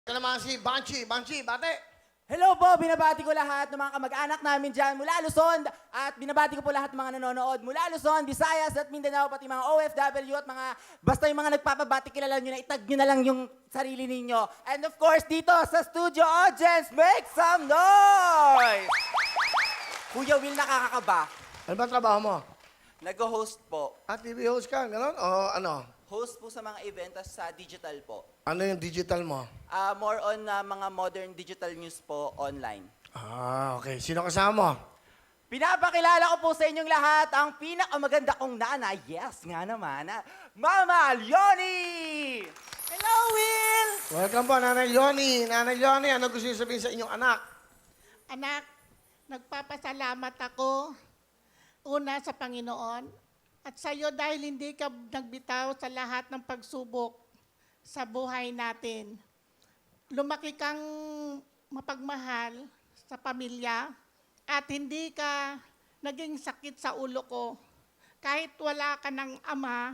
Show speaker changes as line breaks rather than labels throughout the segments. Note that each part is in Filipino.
Ito naman si Banshee. Banshee, bate.
Hello po, binabati ko lahat ng mga kamag-anak namin dyan mula Luzon at binabati ko po lahat ng mga nanonood mula Luzon, Visayas at Mindanao, pati mga OFW at mga basta yung mga nagpapabati, kilala nyo na, itag nyo na lang yung sarili ninyo. And of course, dito sa studio audience, make some noise! Kuya Will, nakakakaba.
Ano ba trabaho mo?
Nag-host po.
TV host ka, gano'n? O ano?
Host po sa mga event sa digital po.
Ano yung digital mo?
More on mga modern digital news po online.
Okay. Sino kasama mo?
Pinapakilala ko po sa inyong lahat ang pinakamaganda kong nanay. Yes, nga naman. Mama Leonie! Hello, Will!
Welcome po, Nanay Leonie. Nanay Leonie, ano gusto niyo sabihin sa inyong anak?
Anak, nagpapasalamat ako una sa Panginoon at sa iyo dahil hindi ka nagbitaw sa lahat ng pagsubok sa buhay natin. Lumaki kang mapagmahal sa pamilya at hindi ka naging sakit sa ulo ko. Kahit wala ka ng ama,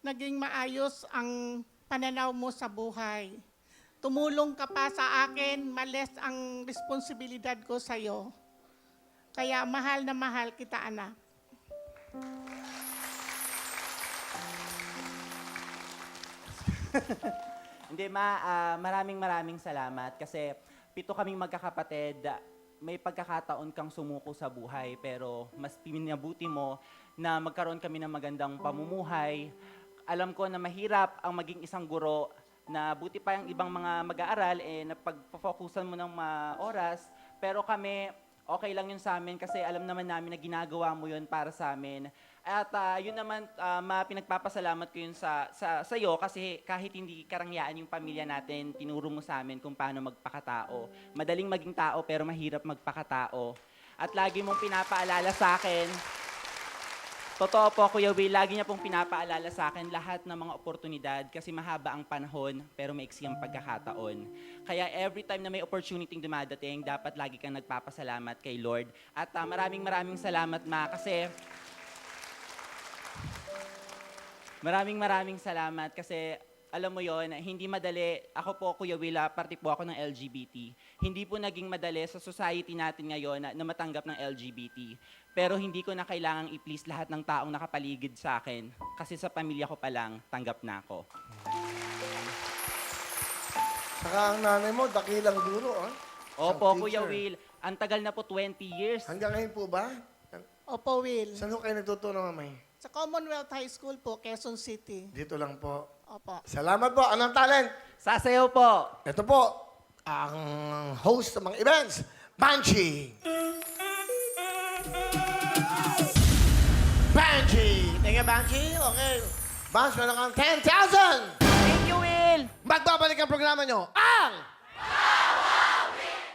naging maayos ang pananaw mo sa buhay. Tumulong ka pa sa akin, malis ang responsibilidad ko sa iyo. Kaya mahal na mahal kita, anak.
Hindi, maraming salamat kasi 7 kaming magkakapatid. May pagkakataon kang sumuko sa buhay pero mas pinabuti mo na magkaroon kami ng magandang pamumuhay. Alam ko na mahirap ang maging isang guro na buti pa yung ibang mga mag-aaral na pagpo-focusan mo ng oras. Pero kami, okay lang yun sa amin kasi alam naman namin na ginagawa mo yun para sa amin. At yun naman, pinagpapasalamat ko yun sa iyo kasi kahit hindi karangyaan yung pamilya natin, tinuro mo sa amin kung paano magpakatao. Madaling maging tao pero mahirap magpakatao. At lagi mong pinapaalala sa akin, totoo po, Kuya Will, lagi niya pong pinapaalala sa akin lahat ng mga oportunidad kasi mahaba ang panahon pero maiksi ang pagkakataon. Kaya every time na may opportunity dumadating, dapat lagi kang nagpapasalamat kay Lord. At maraming salamat, Ma, kasi maraming salamat kasi alam mo yon, hindi madali. Ako po, Kuya Will, parte po ako ng LGBT. Hindi po naging madali sa society natin ngayon na matanggap ng LGBT. Pero hindi ko na kailangang i-please lahat ng taong nakapaligid sa akin. Kasi sa pamilya ko pa lang, tanggap na ako.
Saka ang nanay mo, dakilang duro, ha?
Opo,
Isang
Kuya
teacher.
Will. Ang tagal na po, 20 years.
Hanggang ngayon po ba?
Opo, Will.
Saan ho kayo nagtuturo, mamay?
Sa Commonwealth High School po, Quezon City.
Dito lang po.
Opo.
Salamat po. Anong talent?
Sasayaw po.
Ito po, ang host ng mga events, Banshee. Banshee! Thank you, Banshee. Okay. Bansh, meron kang 10,000!
Thank you, Will.
Magbabalik ang programa nyo, ang